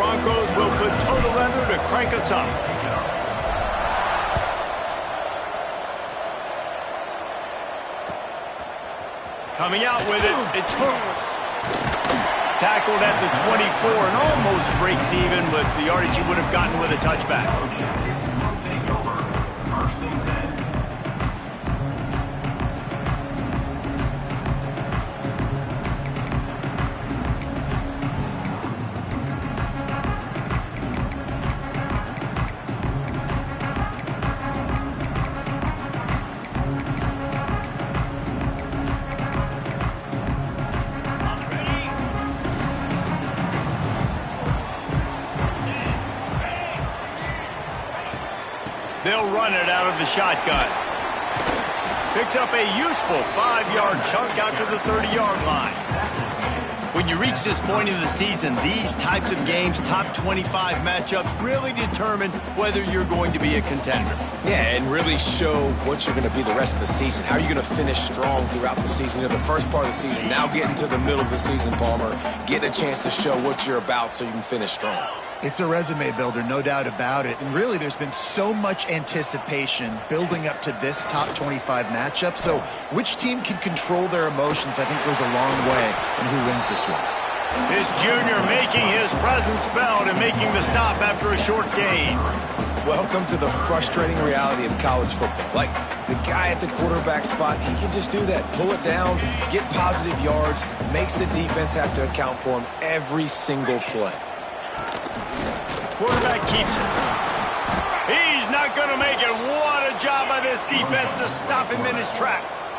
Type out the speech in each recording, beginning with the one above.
Broncos will put total leather to crank us up. Coming out with it, it's Hooks. Tackled at the 24 and almost breaks even with the yardage he would have gotten with a touchback. They'll run it out of the shotgun. Picks up a useful 5-yard chunk out to the 30-yard line. When you reach this point in the season, these types of games, top 25 matchups, really determine whether you're going to be a contender. Yeah, and really show what you're going to be the rest of the season. How are you going to finish strong throughout the season? You know, the first part of the season, now getting to the middle of the season, Palmer, getting a chance to show what you're about so you can finish strong. It's a resume builder, no doubt about it. And really, there's been so much anticipation building up to this top 25 matchup. So which team can control their emotions, I think, goes a long way in who wins this one. This junior making his presence felt and making the stop after a short gain. Welcome to the frustrating reality of college football. Like, the guy at the quarterback spot, he can just do that. Pull it down, get positive yards, makes the defense have to account for him every single play. Quarterback keeps it. He's not going to make it. What a job by this defense to stop him in his tracks.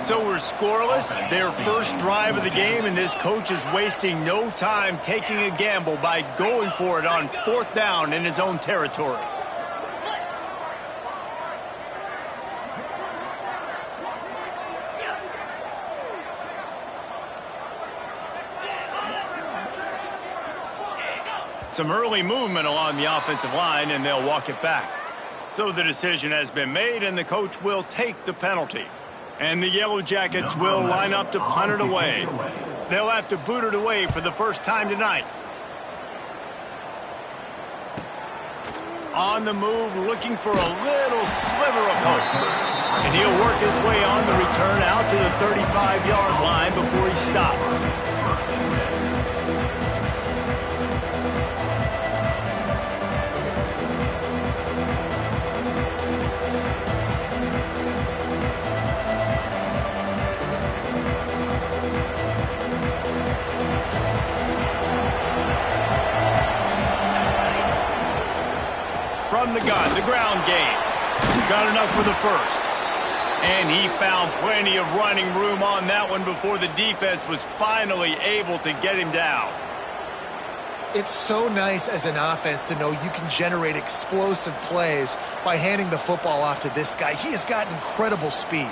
So we're scoreless, their first drive of the game, and this coach is wasting no time taking a gamble by going for it on 4th down in his own territory. Some early movement along the offensive line, and they'll walk it back. So the decision has been made, and the coach will take the penalty. And the Yellow Jackets will line up to punt it away. They'll have to boot it away for the first time tonight. On the move, looking for a little sliver of hope. And he'll work his way on the return out to the 35-yard line before he stopped. From the gun, the ground game. Got enough for the first. And he found plenty of running room on that one before the defense was finally able to get him down. It's so nice as an offense to know you can generate explosive plays by handing the football off to this guy. He has got incredible speed.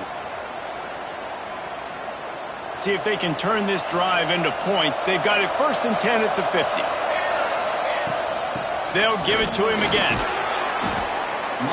See if they can turn this drive into points. They've got it 1st and 10 at the 50. They'll give it to him again.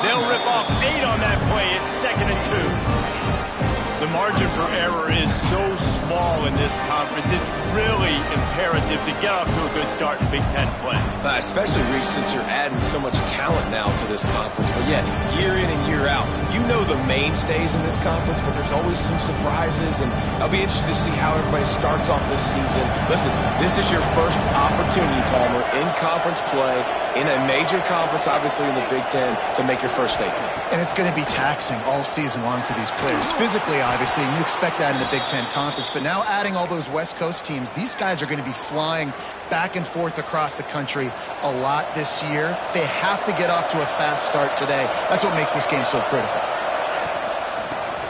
They'll rip off 8 on that play. It's 2nd and 2. The margin for error is so small in this conference. It's really imperative to get off to a good start in Big Ten play. Especially, Reese, since you're adding so much talent now to this conference. But yet, year in and year out, you know the mainstays in this conference, but there's always some surprises. And I'll be interested to see how everybody starts off this season. Listen, this is your first opportunity, Palmer, in conference play, in a major conference, obviously in the Big Ten, to make your first statement. And it's going to be taxing all season long for these players. Physically, obviously, and you expect that in the Big Ten Conference. But now adding all those West Coast teams, these guys are going to be flying back and forth across the country a lot this year. They have to get off to a fast start today. That's what makes this game so critical.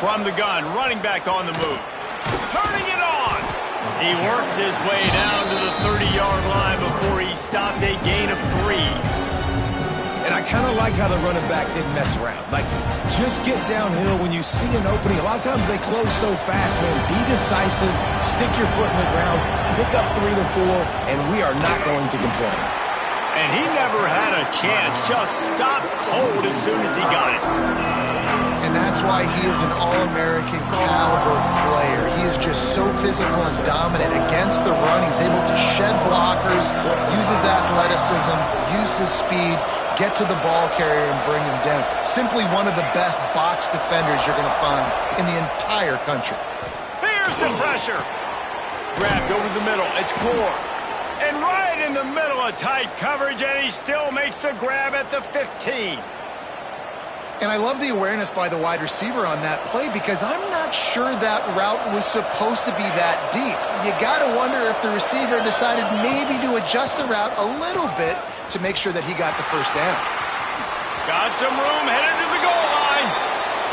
From the gun, running back on the move. Turning it on! He works his way down to the 30-yard line before he stopped a gain of 3. And I kind of like how the running back didn't mess around. Like, just get downhill when you see an opening. A lot of times they close so fast, man. Be decisive, stick your foot in the ground, pick up 3 to 4, and we are not going to complain. And he never had a chance. Just stopped cold as soon as he got it. And And that's why he is an All-American caliber player. He is just so physical and dominant against the run. He's able to shed blockers, use his athleticism, use his speed, get to the ball carrier and bring him down. Simply one of the best box defenders you're going to find in the entire country. Here's the pressure. Grabbed over the middle. It's Gore. And right in the middle of tight coverage, and he still makes the grab at the 15. And I love the awareness by the wide receiver on that play because I'm not sure that route was supposed to be that deep. You got to wonder if the receiver decided maybe to adjust the route a little bit to make sure that he got the first down. Got some room, headed to the goal line,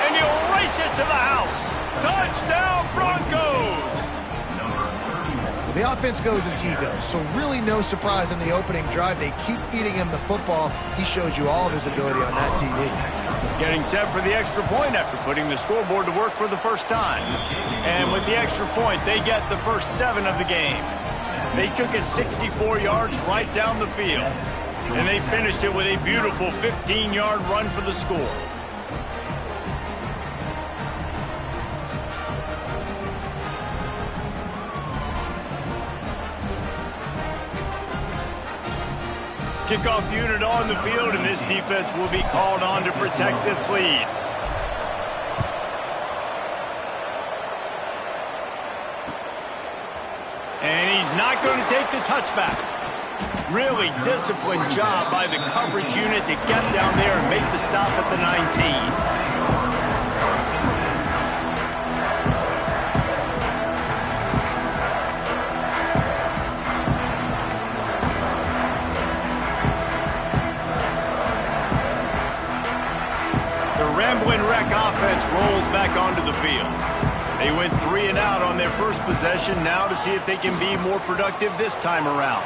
and he'll race it to the house. Touchdown, Broncos! The offense goes as he goes, so really no surprise in the opening drive. They keep feeding him the football. He showed you all of his ability on that TD. Getting set for the extra point after putting the scoreboard to work for the first time. And with the extra point, they get the first 7 of the game. They took it 64 yards right down the field. And they finished it with a beautiful 15-yard run for the score. Kickoff unit on the field, and this defense will be called on to protect this lead. And he's not going to take the touchback. Really disciplined job by the coverage unit to get down there and make the stop at the 19. Rambling Wreck offense rolls back onto the field. They went 3 and out on their first possession, now to see if they can be more productive this time around.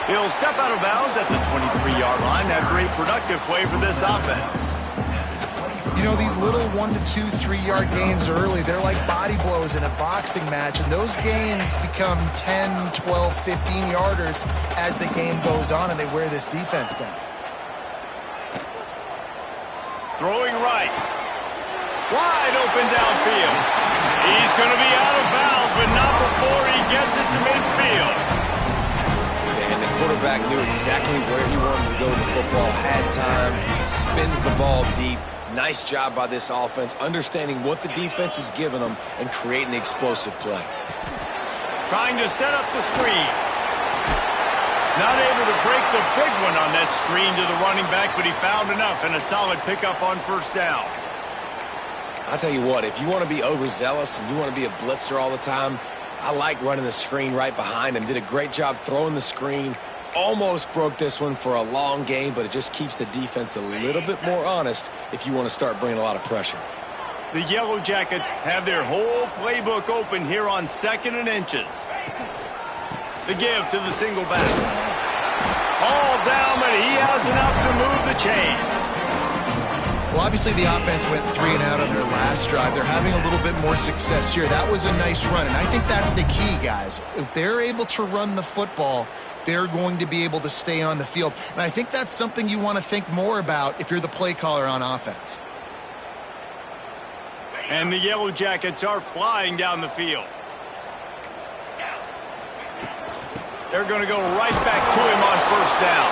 He'll step out of bounds at the 23-yard line after a productive play for this offense. You know, these little 1 to 2, 3-yard gains early, they're like body blows in a boxing match, and those gains become 10, 12, 15-yarders as the game goes on, and they wear this defense down. Throwing right. Wide open downfield. He's going to be out of bounds, but not before he gets it to midfield. And the quarterback knew exactly where he wanted to go with the football, had time, spins the ball deep. Nice job by this offense, understanding what the defense is giving them and creating the explosive play. Trying to set up the screen. Not able to break the big one on that screen to the running back, but he found enough and a solid pickup on first down. I'll tell you what, if you want to be overzealous and you want to be a blitzer all the time, I like running the screen right behind him. Did a great job throwing the screen. Almost broke this one for a long game, but it just keeps the defense a little bit more honest if you want to start bringing a lot of pressure. The Yellow Jackets have their whole playbook open here on 2nd and inches. The give to the single back. All down, but he has enough to move the chains. Well, obviously the offense went 3 and out on their last drive. They're having a little bit more success here. That was a nice run, and I think that's the key, guys. If they're able to run the football, they're going to be able to stay on the field. And I think that's something you want to think more about if you're the play caller on offense. And the Yellow Jackets are flying down the field. They're going to go right back to him on first down.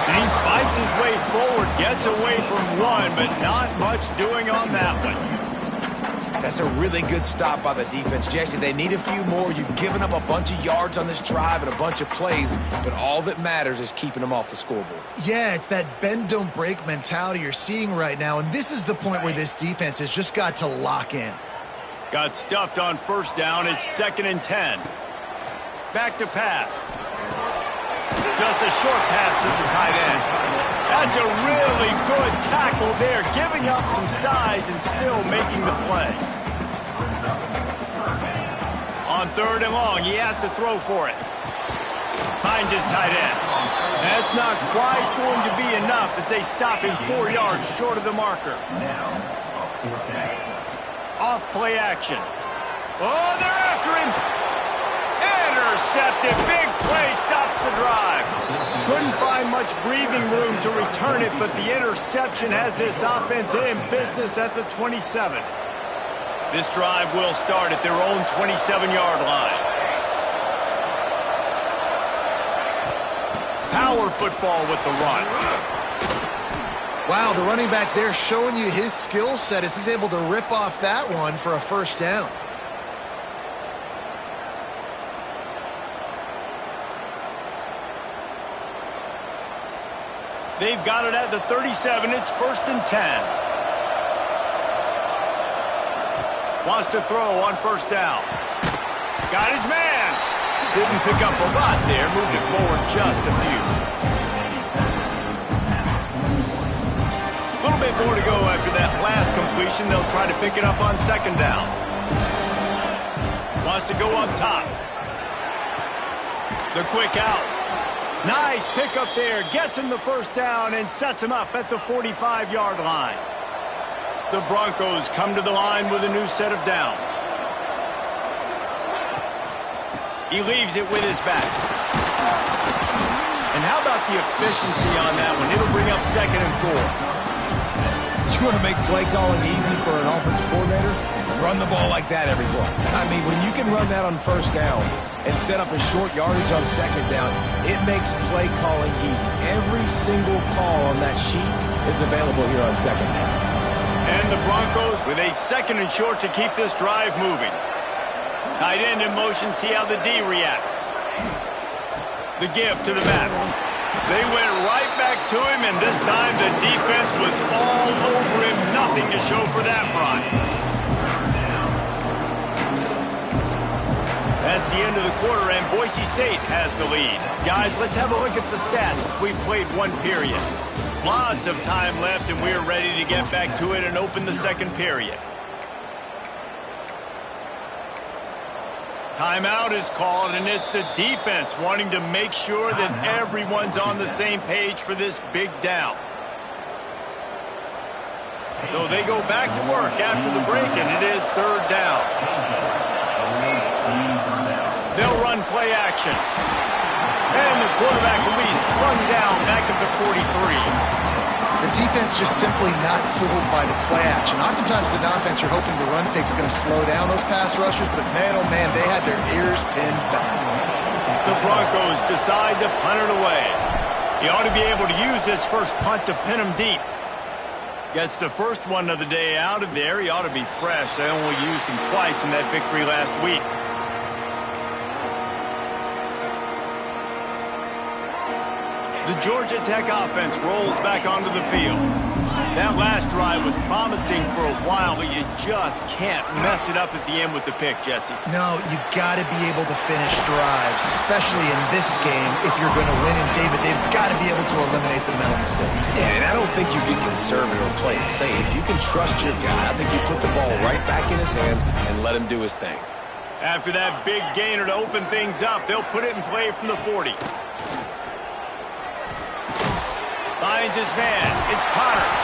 And he fights his way forward, gets away from one, but not much doing on that one. That's a really good stop by the defense. Jesse, they need a few more. You've given up a bunch of yards on this drive and a bunch of plays, but all that matters is keeping them off the scoreboard. Yeah, it's that bend, don't break mentality you're seeing right now, and this is the point where this defense has just got to lock in. Got stuffed on first down. It's 2nd and 10. Back to pass. Just a short pass to the tight end. That's a really good tackle there, giving up some size and still making the play. On 3rd and long, he has to throw for it. Finds his tight end. That's not quite going to be enough as they stop him 4 yards short of the marker. Off play action. Oh, they're after him. Intercepted. Big play stops the drive. Couldn't find much breathing room to return it, but the interception has this offense in business at the 27. This drive will start at their own 27-yard line. Power football with the run. Wow, the running back there showing you his skill set as he's able to rip off that one for a first down. They've got it at the 37. It's 1st and 10. Wants to throw on 1st down. Got his man. Didn't pick up a lot there. Moved it forward just a few. A little bit more to go after that last completion. They'll try to pick it up on 2nd down. Wants to go up top. The quick out. Nice pickup there. Gets him the 1st down and sets him up at the 45-yard line. The Broncos come to the line with a new set of downs. He leaves it with his back. And how about the efficiency on that one? It'll bring up 2nd and 4. You want to make play calling easy for an offensive coordinator? Run the ball like that every play. I mean, when you can run that on 1st down and set up a short yardage on 2nd down, it makes play calling easy. Every single call on that sheet is available here on 2nd down. And the Broncos with a 2nd and short to keep this drive moving. Tight end in motion, see how the D reacts. The give to the back. They went right back to him, and this time the defense was all over him. Nothing to show for that run. That's the end of the quarter, and Boise State has the lead. Guys, let's have a look at the stats as we've played 1 period. Lots of time left, and we're ready to get back to it and open the 2nd period. Timeout is called, and it's the defense wanting to make sure that everyone's on the same page for this big down. So they go back to work after the break, and it is 3rd down. They'll run play action. And the quarterback will be slung down back at the 43. The defense just simply not fooled by the play action. Oftentimes, an offense you're hoping the run fake's going to slow down those pass rushers, but man, oh man, they had their ears pinned back. The Broncos decide to punt it away. He ought to be able to use this first punt to pin him deep. Gets the first one of the day out of there. He ought to be fresh. They only used him twice in that victory last week. The Georgia Tech offense rolls back onto the field. That last drive was promising for a while, but you just can't mess it up at the end with the pick, Jesse. No, you got to be able to finish drives, especially in this game. If you're going to win, and David, they've got to be able to eliminate the mental mistakes. Yeah, and I don't think you get conservative or play it safe. You can trust your guy. I think you put the ball right back in his hands and let him do his thing. After that big gainer to open things up, they'll put it in play from the 40. Finds his man. It's Connors.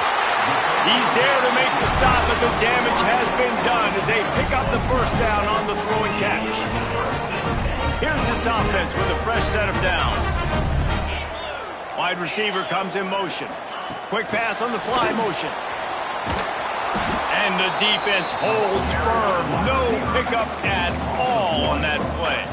He's there to make the stop, but the damage has been done as they pick up the 1st down on the throw and catch. Here's this offense with a fresh set of downs. Wide receiver comes in motion. Quick pass on the fly motion. And the defense holds firm. No pickup at all on that play.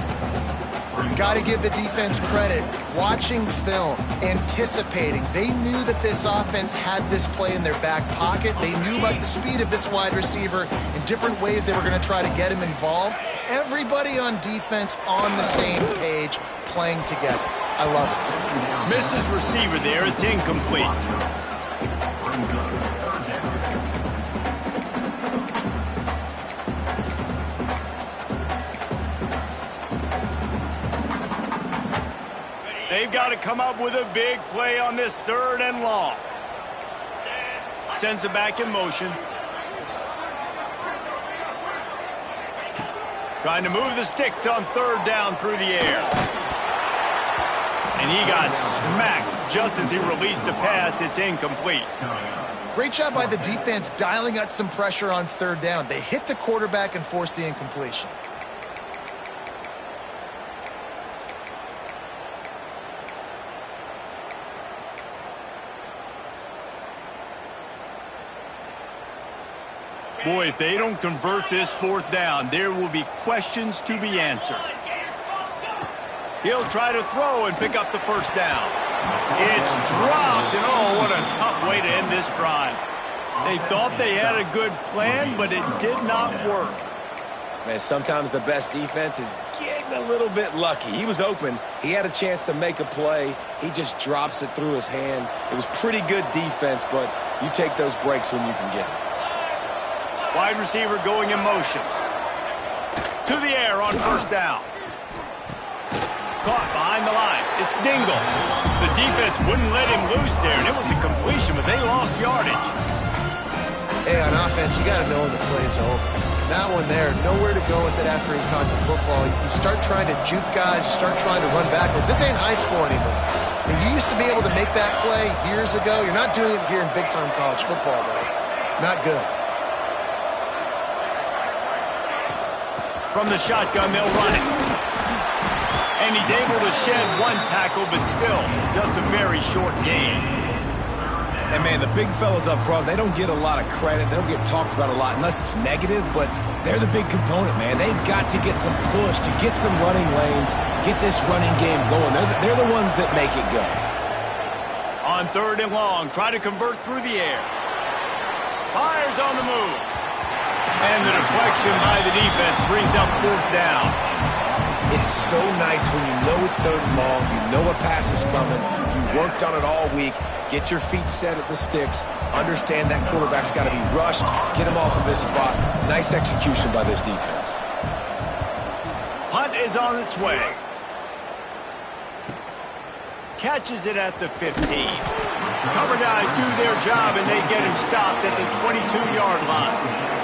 Got to give the defense credit. Watching film, anticipating. They knew that this offense had this play in their back pocket. They knew about the speed of this wide receiver in different ways they were going to try to get him involved. Everybody on defense on the same page, playing together. I love it. Missed his receiver there. It's incomplete. They've got to come up with a big play on this 3rd and long. Sends it back in motion. Trying to move the sticks on 3rd down through the air. And he got smacked just as he released the pass. It's incomplete. Great job by the defense dialing out some pressure on 3rd down. They hit the quarterback and forced the incompletion. Boy, if they don't convert this fourth down, there will be questions to be answered. He'll try to throw and pick up the first down. It's dropped, and oh, what a tough way to end this drive. They thought they had a good plan, but it did not work. Man, sometimes the best defense is getting a little bit lucky. He was open. He had a chance to make a play. He just drops it through his hand. It was pretty good defense, but you take those breaks when you can get them. Wide receiver going in motion. To the air on first down. Caught behind the line. It's Dingle. The defense wouldn't let him loose there, and it was a completion, but they lost yardage. Hey, on offense, you got to know when the play's over. That one there, nowhere to go with it after he caught the football. You start trying to juke guys, you start trying to run backward. This ain't high school anymore. I mean, you used to be able to make that play years ago. You're not doing it here in big-time college football, though. Not good. From the shotgun, they'll run it. And he's able to shed one tackle, but still just a very short gain. And, man, the big fellas up front, they don't get a lot of credit. They don't get talked about a lot unless it's negative, but they're the big component, man. They've got to get some push, to get some running lanes, get this running game going. They're the ones that make it go. On third and long, try to convert through the air. Fires on the move. And the deflection by the defense brings up fourth down. It's so nice when you know it's third and long, you know a pass is coming, you worked on it all week, get your feet set at the sticks, understand that quarterback's got to be rushed, get him off of his spot. Nice execution by this defense. Punt is on its way. Catches it at the 15. Cover guys do their job, and they get him stopped at the 22-yard line.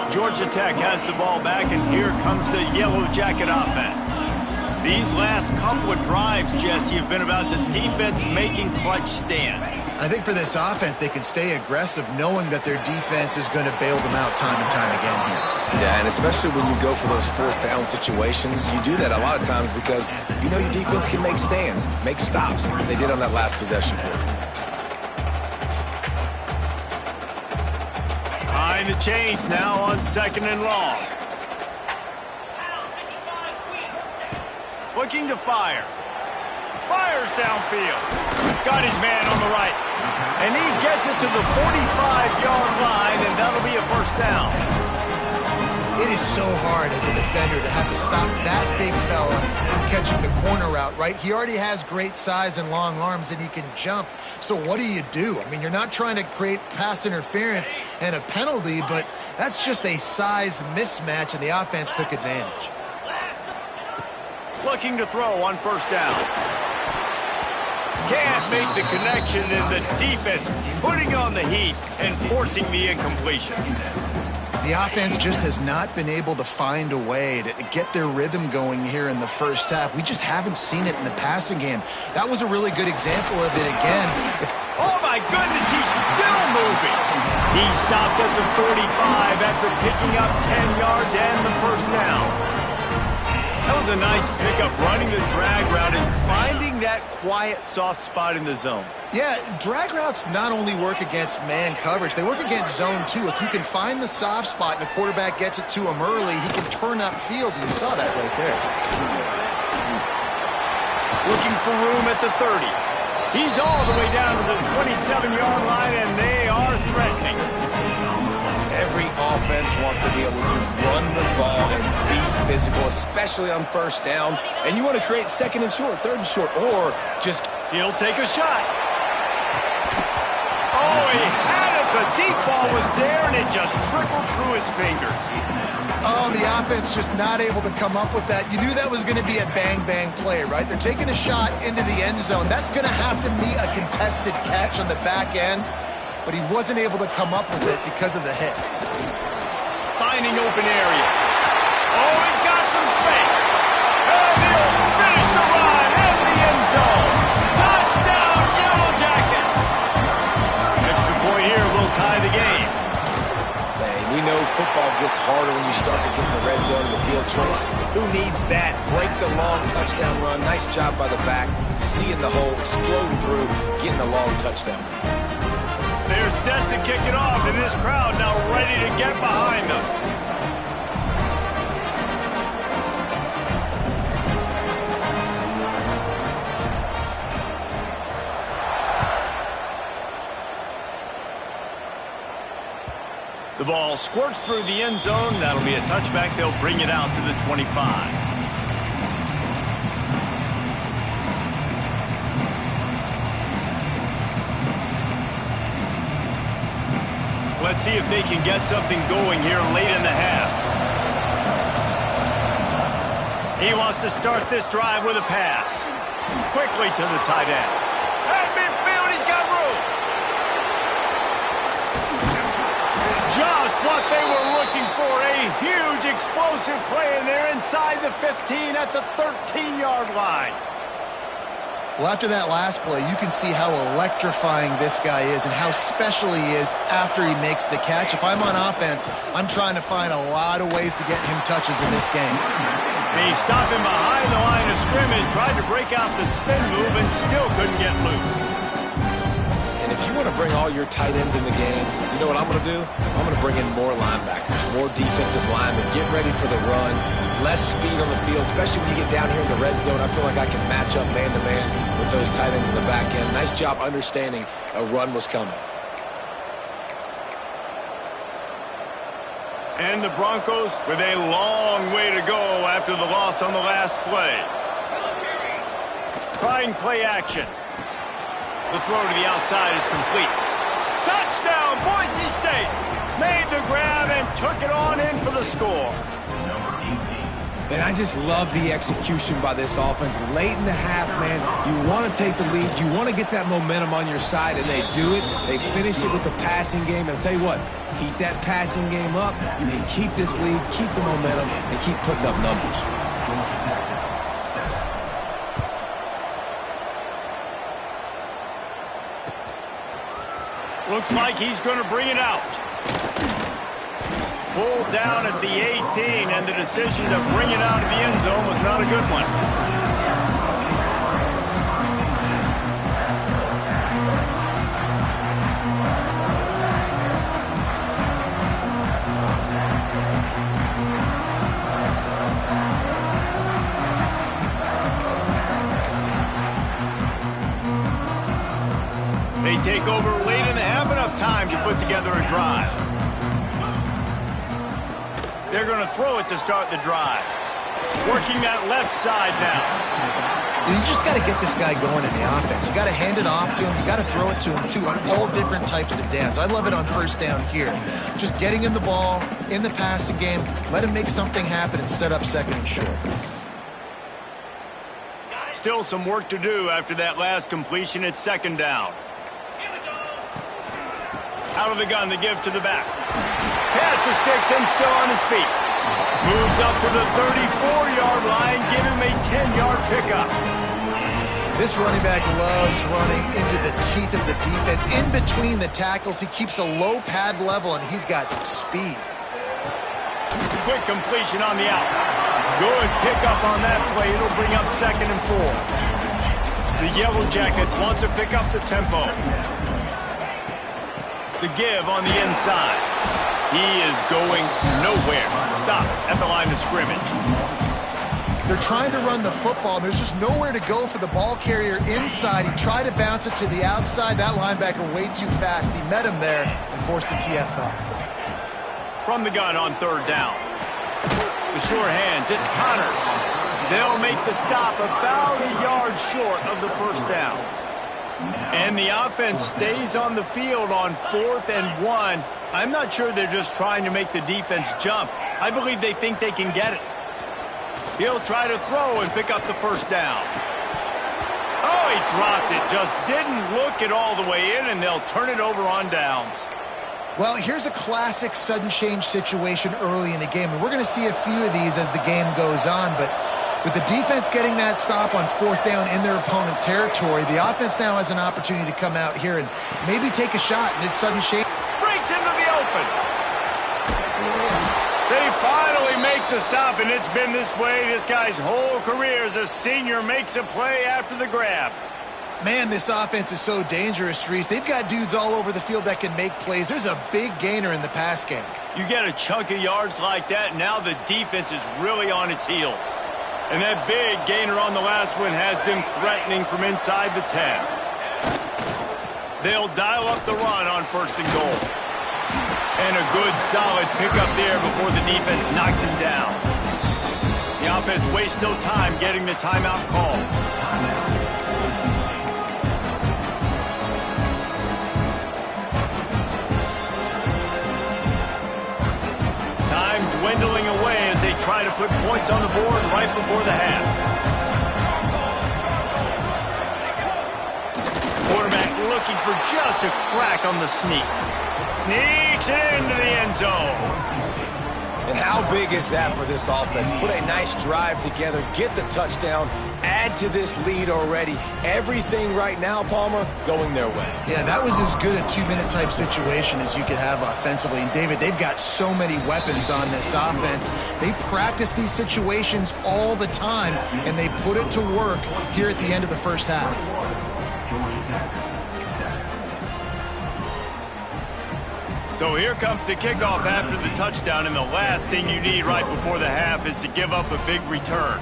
Georgia Tech has the ball back, and here comes the Yellow Jacket offense. These last couple of drives, Jesse, have been about the defense making clutch stand. I think for this offense, they can stay aggressive knowing that their defense is going to bail them out time and time again here. Yeah, and especially when you go for those fourth down situations, you do that a lot of times because you know your defense can make stands, make stops. They did on that last possession for you. Behind the chains now on second and long. Looking to fire. Fires downfield. Got his man on the right. And he gets it to the 45-yard line, and that'll be a first down. It is so hard as a defender to have to stop that big fella from catching the corner route, right? He already has great size and long arms, and he can jump. So what do? I mean, you're not trying to create pass interference and a penalty, but that's just a size mismatch, and the offense took advantage. Looking to throw on first down. Can't make the connection, and the defense putting on the heat and forcing the incompletion. The offense just has not been able to find a way to get their rhythm going here in the first half. We just haven't seen it in the passing game. That was a really good example of it again. Oh, my goodness, he's still moving. He stopped at the 45 after picking up 10 yards and the first down. That was a nice pickup, running the drag route and finding that quiet, soft spot in the zone. Yeah, drag routes not only work against man coverage, they work against zone too. If you can find the soft spot and the quarterback gets it to him early, he can turn upfield, and you saw that right there. Looking for room at the 30. He's all the way down to the 27-yard line, and they are threatening. Every offense wants to be able to run the ball and be physical, especially on first down. And you want to create second and short, third and short, or just... He'll take a shot. Oh, he had it. The deep ball was there, and it just trickled through his fingers. Oh, the offense just not able to come up with that. You knew that was going to be a bang-bang play, right? They're taking a shot into the end zone. That's going to have to be a contested catch on the back end. But he wasn't able to come up with it because of the hit. Finding open areas. Oh, he's got some space. And he'll finish the run in the end zone. Touchdown, Yellow Jackets. Extra point here will tie the game. Man, we know football gets harder when you start to get in the red zone and the field shrinks. Who needs that? Break the long touchdown run. Nice job by the back. Seeing the hole, exploding through, getting the long touchdown. They're set to kick it off, and this crowd now ready to get behind them. The ball squirts through the end zone. That'll be a touchback. They'll bring it out to the 25. Let's see if they can get something going here late in the half. He wants to start this drive with a pass. Quickly to the tight end. At midfield, he's got room. Just what they were looking for. A huge explosive play, and they're inside the 15 at the 13-yard line. Well, after that last play, you can see how electrifying this guy is and how special he is after he makes the catch. If I'm on offense, I'm trying to find a lot of ways to get him touches in this game. He's stopping behind the line of scrimmage, tried to break out the spin move, and still couldn't get loose. And if you want to bring all your tight ends in the game, you know what I'm going to do? I'm going to bring in more linebackers, more defensive linemen, get ready for the run, less speed on the field, especially when you get down here in the red zone. I feel like I can match up man-to-man with those tight ends in the back end. Nice job understanding a run was coming. And the Broncos with a long way to go after the loss on the last play. Trying play action. The throw to the outside is complete. Touchdown, Boise State! Made the grab and took it on in for the score. And I just love the execution by this offense. Late in the half, man, you want to take the lead. You want to get that momentum on your side, and they do it. They finish it with the passing game. And I'll tell you what, keep that passing game up. You can keep this lead, keep the momentum, and keep putting up numbers. Looks like he's going to bring it out. Pulled down at the 18, and the decision to bring it out of the end zone was not a good one. They take over late and have enough time to put together a drive. They're going to throw it to start the drive. Working that left side now. You just got to get this guy going in the offense. You got to hand it off to him. You got to throw it to him, too, on all different types of downs. I love it on first down here. Just getting him the ball in the passing game, let him make something happen and set up second and short. Still some work to do after that last completion. It's second down. Out of the gun to give to the back. Pass the sticks and still on his feet. Moves up to the 34-yard line. Give him a 10-yard pickup. This running back loves running into the teeth of the defense. In between the tackles, he keeps a low pad level, and he's got some speed. Quick completion on the out. Good pickup on that play. It'll bring up 2nd and 4. The Yellow Jackets want to pick up the tempo. The give on the inside. He is going nowhere. Stop at the line of scrimmage. They're trying to run the football. There's just nowhere to go for the ball carrier inside. He tried to bounce it to the outside. That linebacker way too fast. He met him there and forced the TFL. From the gun on 3rd down. The sure hands. It's Connors. They'll make the stop about a yard short of the first down. And the offense stays on the field on 4th and 1. I'm not sure they're just trying to make the defense jump. I believe they think they can get it. He'll try to throw and pick up the first down. Oh, he dropped it. Just didn't look it all the way in, and they'll turn it over on downs. Well, here's a classic sudden change situation early in the game, and we're going to see a few of these as the game goes on, but with the defense getting that stop on 4th down in their opponent territory, the offense now has an opportunity to come out here and maybe take a shot in this sudden change. Breaks into the open. They finally make the stop, and it's been this way this guy's whole career as a senior makes a play after the grab. Man, this offense is so dangerous, Reese. They've got dudes all over the field that can make plays. There's a big gainer in the pass game. You get a chunk of yards like that, now the defense is really on its heels. And that big gainer on the last one has them threatening from inside the 10. They'll dial up the run on 1st and goal. And a good, solid pickup there before the defense knocks him down. The offense wastes no time getting the timeout call. Time dwindling away as they try to put points on the board right before the half. Quarterback looking for just a crack on the sneak. Sneaks into the end zone. And how big is that for this offense? Put a nice drive together, get the touchdown, add to this lead already. Everything right now, Palmer, going their way. Yeah, that was as good a 2-minute type situation as you could have offensively. And, David, they've got so many weapons on this offense. They practice these situations all the time, and they put it to work here at the end of the first half. So here comes the kickoff after the touchdown, and the last thing you need right before the half is to give up a big return.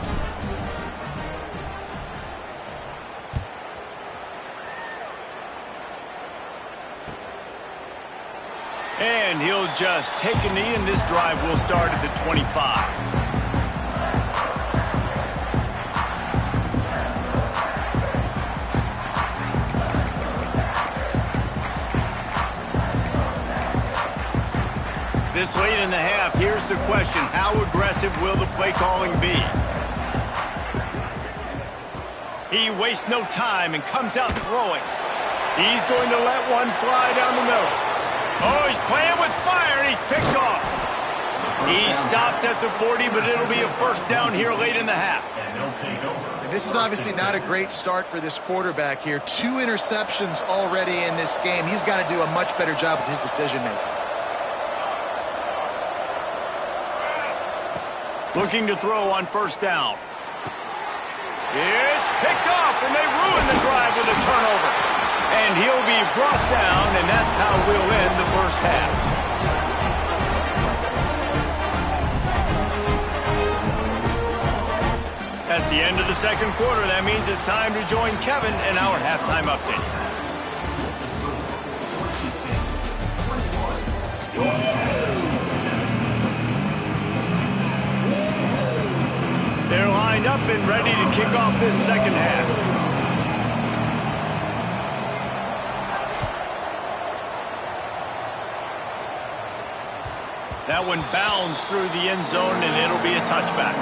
And he'll just take a knee, and this drive will start at the 25. This late in the half, here's the question. How aggressive will the play calling be? He wastes no time and comes out throwing. He's going to let one fly down the middle. Oh, he's playing with fire, and he's picked off. He stopped at the 40, but it'll be a first down here late in the half. And this is obviously not a great start for this quarterback here. 2 interceptions already in this game. He's got to do a much better job with his decision-making. Looking to throw on 1st down. It's picked off, and they ruin the drive with a turnover. And he'll be brought down, and that's how we'll end the first half. That's the end of the second quarter. That means it's time to join Kevin in our halftime update. They're lined up and ready to kick off this second half. That one bounds through the end zone, and it'll be a touchback.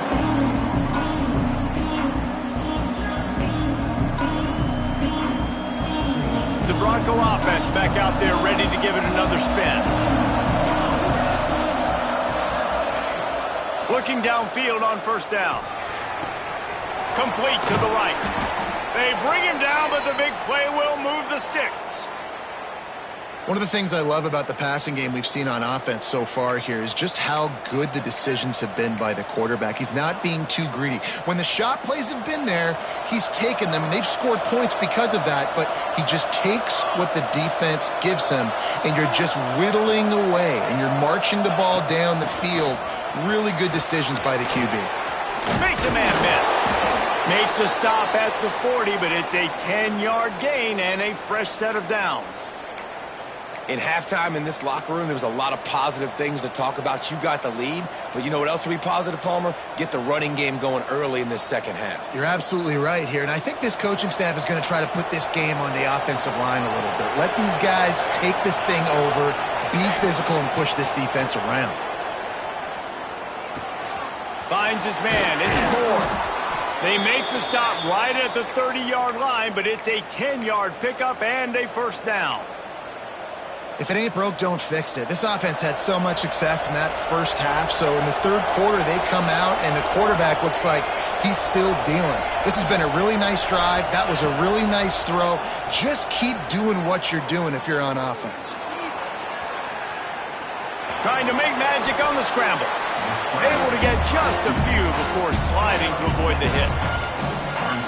The Bronco offense back out there ready to give it another spin. Looking downfield on 1st down. Complete to the right. They bring him down, but the big play will move the sticks. One of the things I love about the passing game we've seen on offense so far here is just how good the decisions have been by the quarterback. He's not being too greedy. When the shot plays have been there, he's taken them, and they've scored points because of that, but he just takes what the defense gives him, and you're just whittling away, and you're marching the ball down the field. Really good decisions by the QB. Makes a man miss. Make the stop at the 40, but it's a 10-yard gain and a fresh set of downs. In halftime in this locker room, there was a lot of positive things to talk about. You got the lead, but you know what else will be positive, Palmer? Get the running game going early in this second half. You're absolutely right here, and I think this coaching staff is going to try to put this game on the offensive line a little bit. Let these guys take this thing over, be physical, and push this defense around. Finds his man. It's Gore. They make the stop right at the 30-yard line, but it's a 10-yard pickup and a first down. If it ain't broke, don't fix it. This offense had so much success in that first half, so in the third quarter they come out and the quarterback looks like he's still dealing. This has been a really nice drive. That was a really nice throw. Just keep doing what you're doing if you're on offense. Trying to make magic on the scramble. Able to get just a few before sliding to avoid the hit.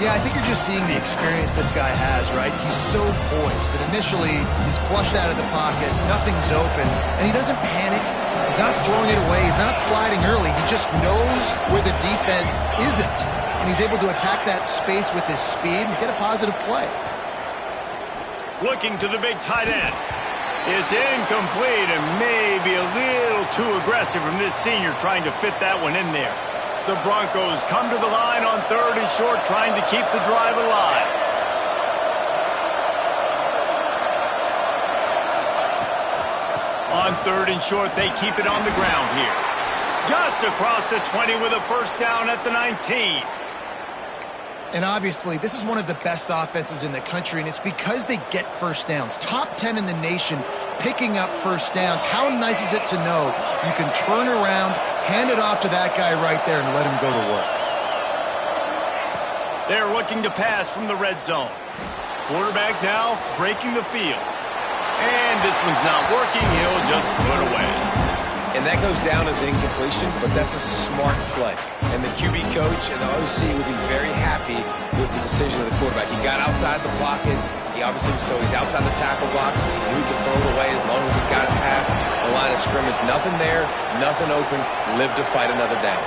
Yeah, I think you're just seeing the experience this guy has, right? He's so poised that initially he's flushed out of the pocket, nothing's open, and he doesn't panic. He's not throwing it away. He's not sliding early. He just knows where the defense isn't, and he's able to attack that space with his speed and get a positive play. Looking to the big tight end. It's incomplete and maybe a little too aggressive from this senior trying to fit that one in there. The Broncos come to the line on 3rd and short, trying to keep the drive alive. On 3rd and short, they keep it on the ground here. Just across the 20 with a first down at the 19. And obviously, this is one of the best offenses in the country, and it's because they get first downs. Top 10 in the nation picking up first downs. How nice is it to know you can turn around, hand it off to that guy right there, and let him go to work? They're looking to pass from the red zone. Quarterback now breaking the field. And this one's not working. He'll just throw it away. And that goes down as incompletion, but that's a smart play. And the QB coach and the OC will be very happy with the decision of the quarterback. He got outside the pocket. He obviously, so he's outside the tackle boxes. He knew he could throw it away as long as he got it past the line of scrimmage. Nothing there, nothing open. Live to fight another down.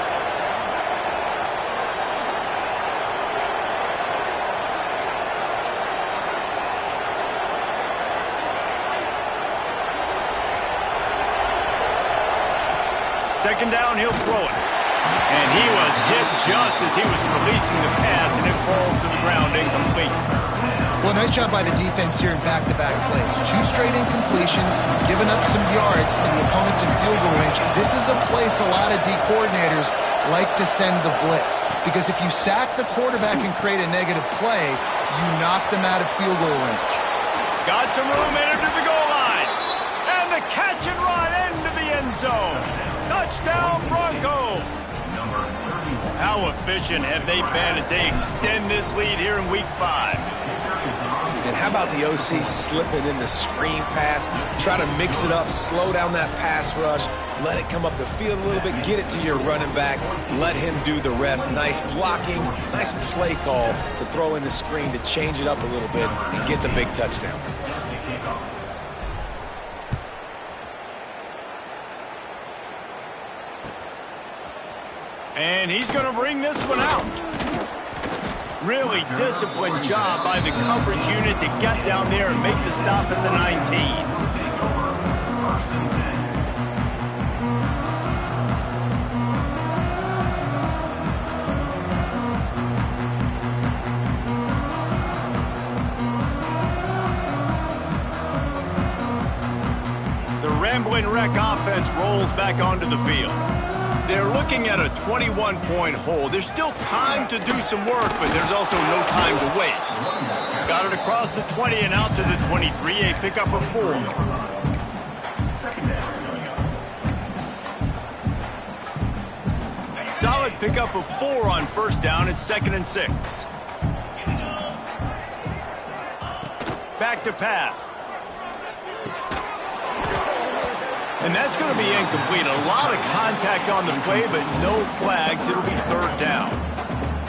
Second down, he'll throw it. And he was hit just as he was releasing the pass, and it falls to the ground incomplete. Well, nice job by the defense here in back-to-back plays. 2 straight incompletions, giving up some yards in the opponents in field goal range. This is a place a lot of D coordinators like to send the blitz, because if you sack the quarterback and create a negative play, you knock them out of field goal range. Got some room in to the goal line. And the catch and run into the end zone. Touchdown, Broncos! How efficient have they been as they extend this lead here in Week 5? And how about the OC slipping in the screen pass, try to mix it up, slow down that pass rush, let it come up the field a little bit, get it to your running back, let him do the rest. Nice blocking, nice play call to throw in the screen to change it up a little bit and get the big touchdown. And he's going to bring this one out. Really disciplined job by the coverage unit to get down there and make the stop at the 19. The Ramblin' Wreck offense rolls back onto the field. They're looking at a 21-point hole. There's still time to do some work, but there's also no time to waste. Got it across the 20 and out to the 23, a pickup of 4. Solid pickup of 4 on first down. It's 2nd and 6. Back to pass. And that's going to be incomplete. A lot of contact on the play, but no flags. It'll be 3rd down.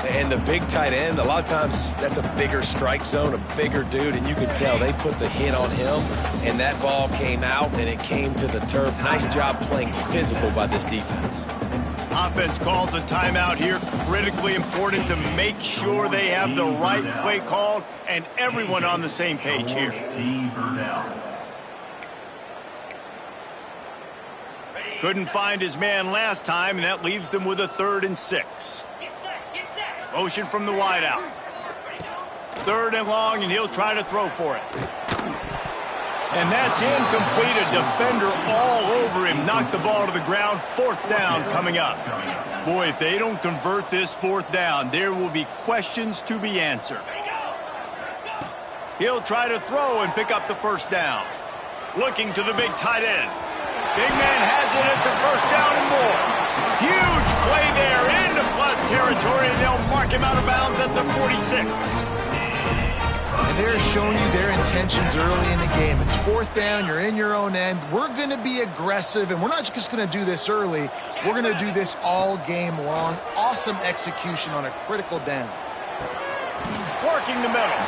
And the big tight end, a lot of times that's a bigger strike zone, a bigger dude, and you can tell they put the hit on him, and that ball came out, and it came to the turf. Nice job playing physical by this defense. Offense calls a timeout here. Critically important to make sure they have the right play called and everyone on the same page here. Couldn't find his man last time, and that leaves them with a 3rd and 6. Motion from the wideout. 3rd and long, and he'll try to throw for it. And that's incomplete. A defender all over him. Knocked the ball to the ground. 4th down coming up. Boy, if they don't convert this 4th down, there will be questions to be answered. He'll try to throw and pick up the 1st down. Looking to the big tight end. Big man has it. It's a 1st down and more. Huge play there into plus territory, and they'll mark him out of bounds at the 46. And they're showing you their intentions early in the game. It's fourth down, you're in your own end. We're going to be aggressive, and we're not just going to do this early. We're going to do this all game long. Awesome execution on a critical down. Working the middle.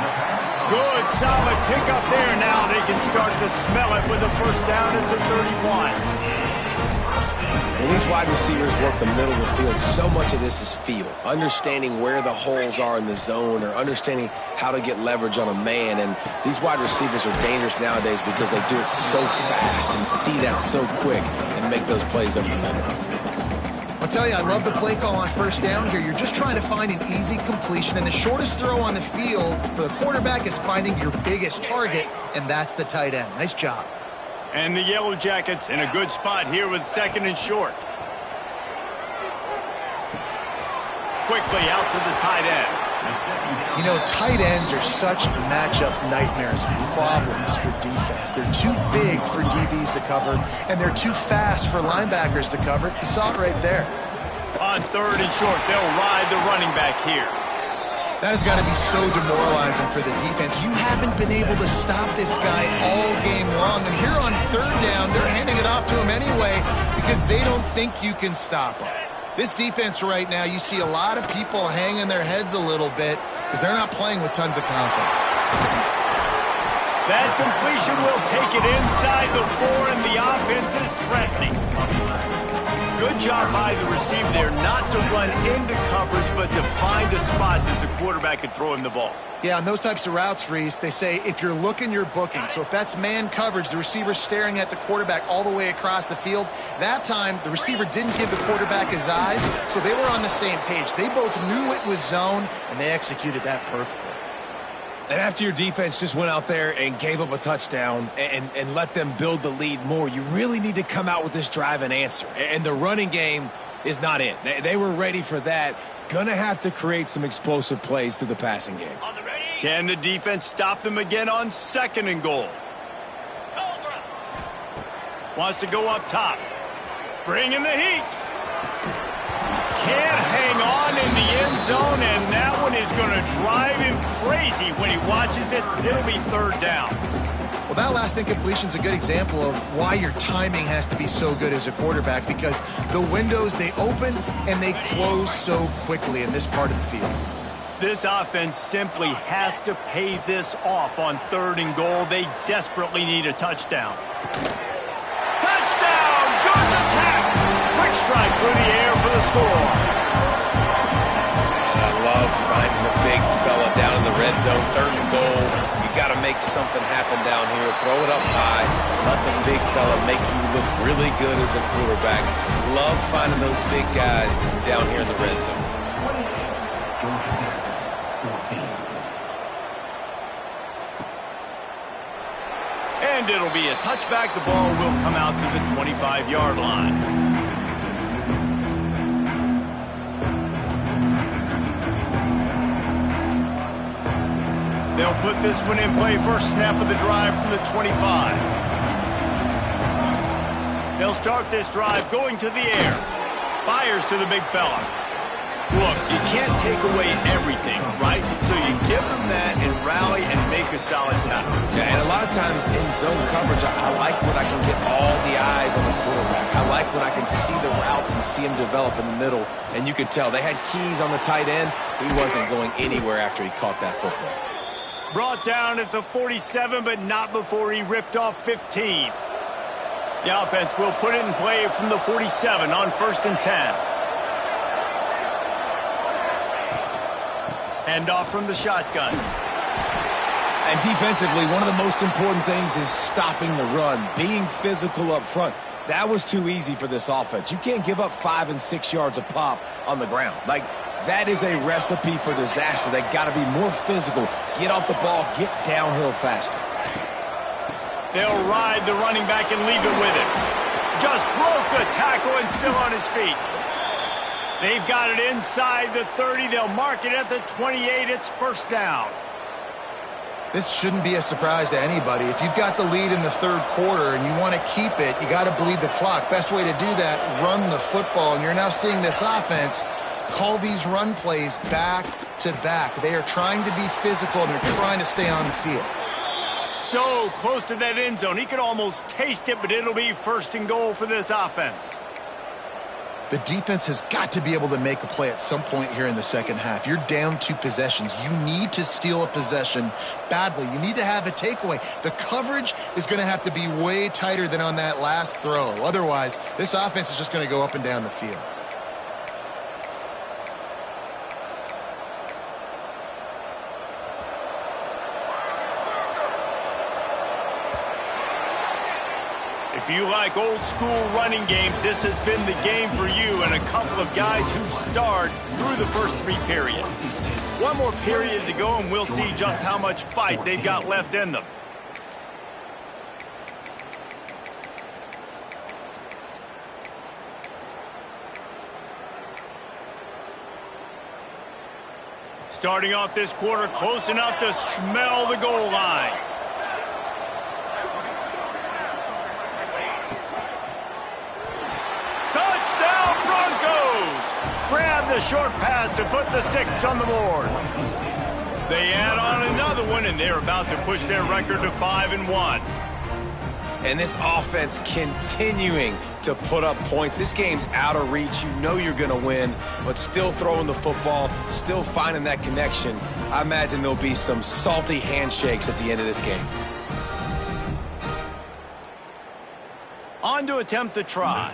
Good, solid pickup there. Now they can start to smell it with a first down at the 31. When these wide receivers work the middle of the field, so much of this is feel. Understanding where the holes are in the zone, or understanding how to get leverage on a man. And these wide receivers are dangerous nowadays because they do it so fast and see that so quick and make those plays over the middle. I'll tell you, I love the play call on first down here. You're just trying to find an easy completion, and the shortest throw on the field for the quarterback is finding your biggest target, and that's the tight end. Nice job. And the Yellow Jackets in a good spot here with second and short. Quickly out to the tight end. You know, tight ends are such matchup nightmares and problems for defense. They're too big for DBs to cover, and they're too fast for linebackers to cover. You saw it right there. On third and short, they'll ride the running back here. That has got to be so demoralizing for the defense. You haven't been able to stop this guy all game long, and here on third down, they're handing it off to him anyway because they don't think you can stop him. This defense right now, you see a lot of people hanging their heads a little bit because they're not playing with tons of confidence. That completion will take it inside the 4, and the offense is threatening. Good job by the receiver there, not to run into coverage, but to find a spot that the quarterback could throw him the ball. Yeah, on those types of routes, Reese, they say if you're looking, you're booking. So if that's man coverage, the receiver's staring at the quarterback all the way across the field. That time, the receiver didn't give the quarterback his eyes, so they were on the same page. They both knew it was zone, and they executed that perfectly. And after your defense just went out there and gave up a touchdown and let them build the lead more, you really need to come out with this drive and answer. And the running game is not it. They were ready for that. Gonna have to create some explosive plays through the passing game. Can the defense stop them again on second and goal? Wants to go up top. Bring in the heat. Can't hang on in the end zone, and that one is going to drive him crazy when he watches it. It'll be third down. Well, that last incompletion is a good example of why your timing has to be so good as a quarterback, because the windows, they open and they close so quickly in this part of the field. This offense simply has to pay this off on third and goal. They desperately need a touchdown. Touchdown, Georgia Tech! Quick strike through the air for the score. I love finding the big fella down in the red zone, third and goal. You got to make something happen down here. Throw it up high. Let the big fella make you look really good as a quarterback. Love finding those big guys down here in the red zone. And it'll be a touchback. The ball will come out to the 25-yard line. They'll put this one in play. First snap of the drive from the 25. They'll start this drive going to the air. Fires to the big fella. Look, you can't take away everything, right? So you give them that and rally and make a solid tackle. Yeah, and a lot of times in zone coverage, I like when I can get all the eyes on the quarterback. I like when I can see the routes and see him develop in the middle. And you could tell they had keys on the tight end. He wasn't going anywhere after he caught that football. Brought down at the 47, but not before he ripped off 15. The offense will put it in play from the 47 on 1st and 10. Hand off from the shotgun. And defensively, one of the most important things is stopping the run, being physical up front. That was too easy for this offense. You can't give up 5 and 6 yards a pop on the ground. Like, that is a recipe for disaster. They got to be more physical, get off the ball, get downhill faster. They'll ride the running back and leave it with him. Just broke the tackle and still on his feet. They've got it inside the 30. They'll mark it at the 28. It's first down. This shouldn't be a surprise to anybody. If you've got the lead in the third quarter and you want to keep it, you got to bleed the clock. Best way to do that, run the football. And you're now seeing this offense call these run plays back back-to-back. They are trying to be physical, and they're trying to stay on the field. So close to that end zone. He could almost taste it, but it'll be first and goal for this offense. The defense has got to be able to make a play at some point here in the second half. You're down 2 possessions. You need to steal a possession badly. You need to have a takeaway. The coverage is going to have to be way tighter than on that last throw. Otherwise, this offense is just going to go up and down the field. If you like old-school running games, this has been the game for you and a couple of guys who starred through the first 3 periods. One more period to go, and we'll see just how much fight they've got left in them. Starting off this quarter close enough to smell the goal line. Grab the short pass to put the 6 on the board. They add on another one, and they're about to push their record to 5-1. And this offense continuing to put up points. This game's out of reach. You know you're going to win, but still throwing the football, still finding that connection. I imagine there'll be some salty handshakes at the end of this game. On to attempt the try.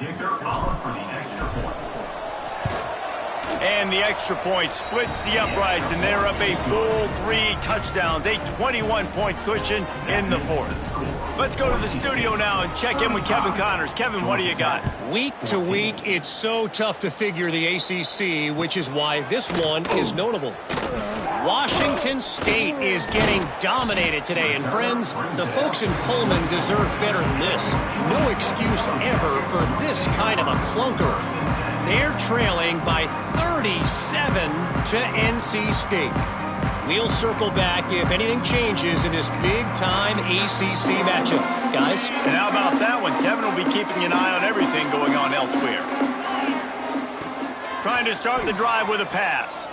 And the extra point splits the uprights, and they're up a full 3 touchdowns, a 21-point cushion in the 4th. Let's go to the studio now and check in with Kevin Connors. Kevin, what do you got? Week to week, it's so tough to figure the ACC, which is why this one is notable. Washington State is getting dominated today, and friends, the folks in Pullman deserve better than this. No excuse ever for this kind of a clunker. They're trailing by 37 to NC State. We'll circle back if anything changes in this big-time ACC matchup. Guys? And how about that one? Kevin will be keeping an eye on everything going on elsewhere. Trying to start the drive with a pass.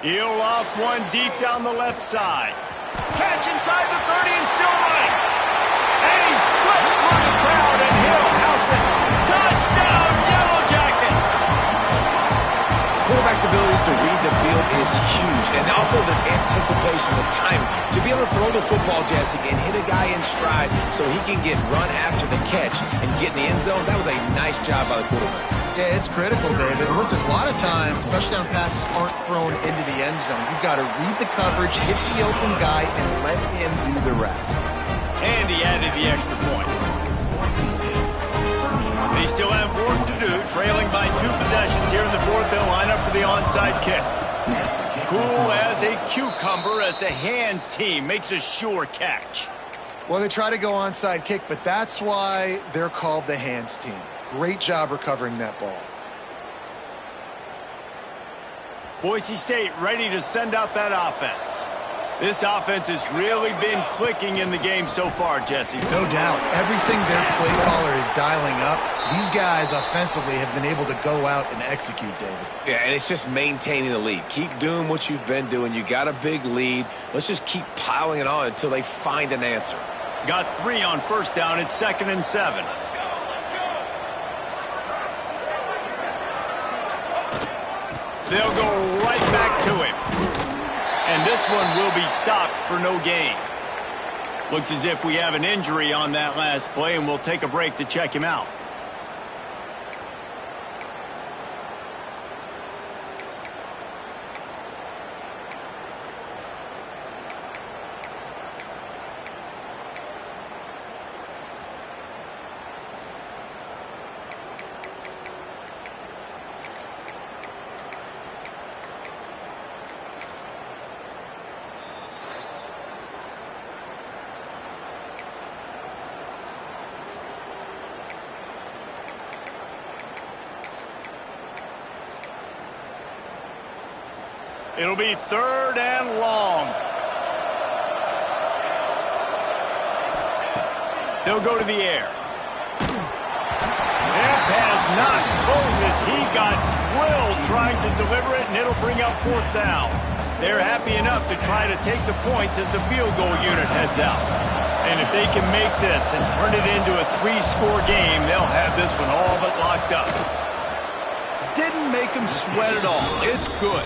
He'll off one deep down the left side. Catch inside the 30 and still running. And he slipped through the crowd, and he'll house it. Touchdown, Yellow Jackets! Quarterback's abilities to read the field is huge, and also the anticipation, the time to be able to throw the football, Jesse, and hit a guy in stride so he can get run after the catch and get in the end zone. That was a nice job by the quarterback. Yeah, it's critical, David. Listen, a lot of times touchdown passes aren't thrown into the end zone. You've got to read the coverage, hit the open guy, and let him do the rest. And he added the extra point. They still have work to do, trailing by 2 possessions here in the 4th. They'll line up for the onside kick. Cool as a cucumber as the hands team makes a sure catch. Well, they try to go onside kick, but that's why they're called the hands team. Great job recovering that ball. Boise State ready to send out that offense. This offense has really been clicking in the game so far, Jesse. No doubt. Everything their play caller is dialing up, these guys offensively have been able to go out and execute, David. Yeah, and it's just maintaining the lead. Keep doing what you've been doing. You got a big lead. Let's just keep piling it on until they find an answer. Got 3 on first down. It's 2nd and 7. They'll go right back to him. And this one will be stopped for no gain. Looks as if we have an injury on that last play, and we'll take a break to check him out. It'll be 3rd and long. They'll go to the air. That pass not closes. He got drilled trying to deliver it, and it'll bring up 4th down. They're happy enough to try to take the points as the field goal unit heads out. And if they can make this and turn it into a 3-score game, they'll have this one all but locked up. Didn't make them sweat at all. It's good.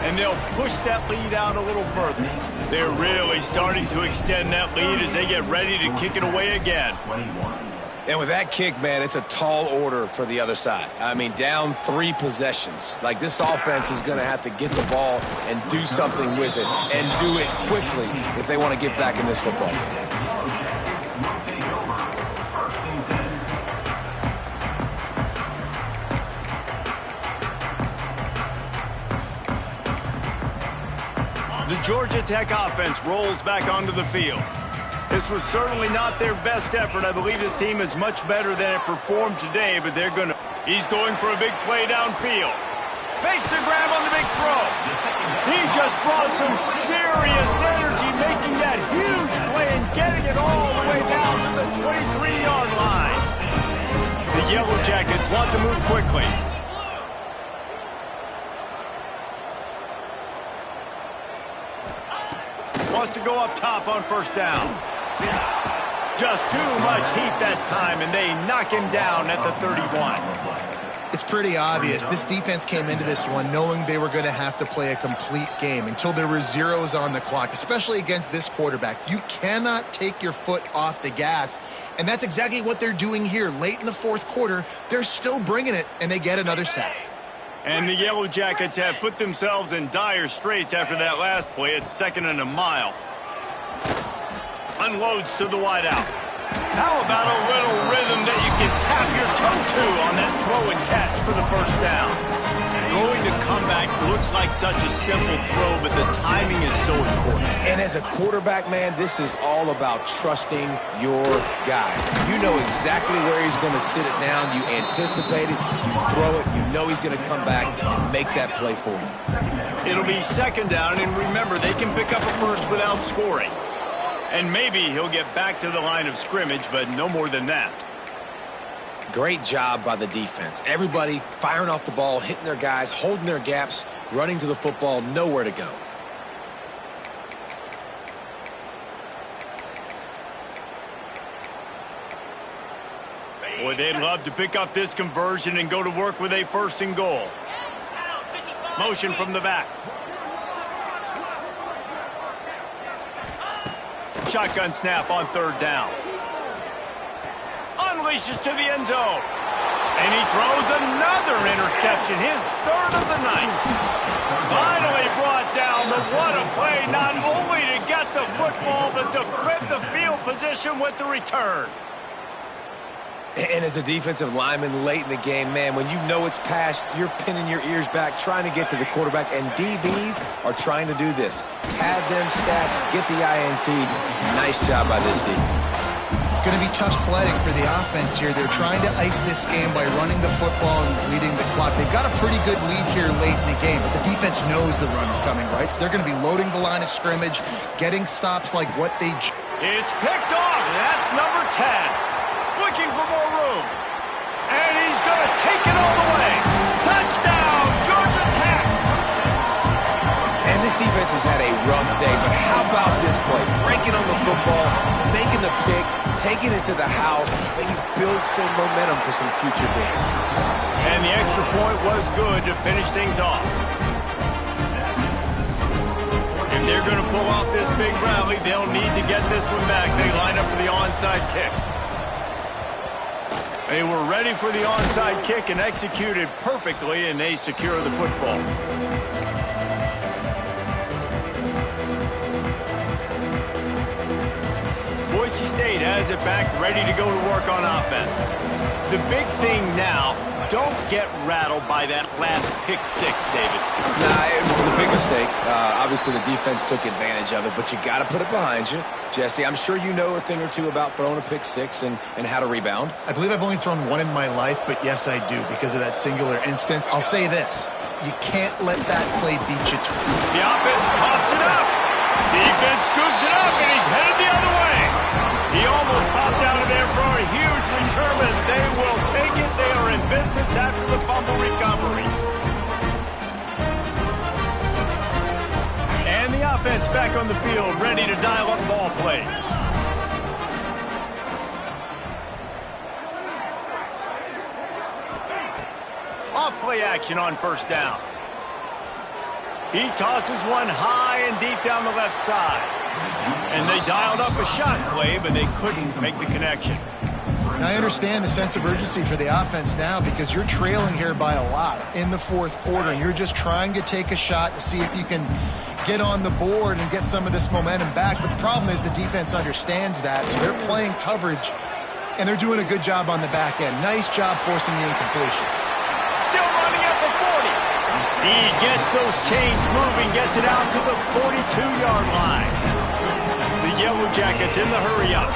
And they'll push that lead out a little further. They're really starting to extend that lead as they get ready to kick it away again. And with that kick, man, it's a tall order for the other side. I mean, down 3 possessions. Like, this offense is going to have to get the ball and do something with it, and do it quickly if they want to get back in this football game. The Georgia Tech offense rolls back onto the field. This was certainly not their best effort. I believe this team is much better than it performed today, but they're going to... He's going for a big play downfield. Makes the grab on the big throw. He just brought some serious energy, making that huge play and getting it all the way down to the 23-yard line. The Yellow Jackets want to move quickly. Wants to go up top on first down. Just too much heat that time, and they knock him down at the 31. It's pretty obvious. This defense came into this one knowing they were going to have to play a complete game until there were zeros on the clock, especially against this quarterback. You cannot take your foot off the gas, and that's exactly what they're doing here. Late in the fourth quarter, they're still bringing it, and they get another sack. And the Yellow Jackets have put themselves in dire straits after that last play. It's 2nd and a mile. Unloads to the wideout. How about a little rhythm that you can tap your toe to on that throw and catch for the first down? Throwing the comeback looks like such a simple throw, but the timing is so important. And as a quarterback, man, this is all about trusting your guy. You know exactly where he's going to sit it down. You anticipate it. You throw it. You know he's going to come back and make that play for you. It'll be 2nd down, and remember, they can pick up a first without scoring. And maybe he'll get back to the line of scrimmage, but no more than that. Great job by the defense. Everybody firing off the ball, hitting their guys, holding their gaps, running to the football, nowhere to go. Boy, they'd love to pick up this conversion and go to work with a 1st and goal. Motion from the back. Shotgun snap on 3rd down. Unleashes to the end zone. And he throws another interception, his 3rd of the night. Finally brought down, but what a play, not only to get the football, but to flip the field position with the return. And as a defensive lineman late in the game, man, when you know it's past, you're pinning your ears back, trying to get to the quarterback, and DBs are trying to do this. Pad them stats, get the INT. Nice job by this D. It's going to be tough sledding for the offense here. They're trying to ice this game by running the football and leading the clock. They've got a pretty good lead here late in the game, but the defense knows the run's coming, right? So they're going to be loading the line of scrimmage, getting stops like what they... It's picked off. That's number 10. Looking for more room. And he's going to take it all the way. Touchdown, Georgia Tech. And this defense has had a rough day, but how about this play? Breaking on the football, making the pick, taking it to the house, maybe build some momentum for some future games. And the extra point was good to finish things off. If they're going to pull off this big rally, they'll need to get this one back. They line up for the onside kick. They were ready for the onside kick and executed perfectly, and they secure the football. Boise State has it back, ready to go to work on offense. The big thing now, don't get rattled by that last pick 6, David. Nah, it was a big mistake. Obviously, the defense took advantage of it, but you got to put it behind you. Jesse, I'm sure you know a thing or two about throwing a pick 6 and how to rebound. I believe I've only thrown one in my life, but yes, I do because of that singular instance. I'll say this. You can't let that play beat you. The offense pops it up. Defense scoops it up, and he's headed the other way. He almost popped out of there for a huge return, but they will take it. They are in business after the fumble recovery. back on the field, ready to dial up ball plays. Off play action on first down. He tosses one high and deep down the left side. And they dialed up a shot play, but they couldn't make the connection. And I understand the sense of urgency for the offense now because you're trailing here by a lot in the fourth quarter, and you're just trying to take a shot to see if you can get on the board and get some of this momentum back. But the problem is the defense understands that, so they're playing coverage, and they're doing a good job on the back end. Nice job forcing the incompletion. Still running at the 40. He gets those chains moving, gets it out to the 42-yard line. The Yellow Jackets in the hurry-up.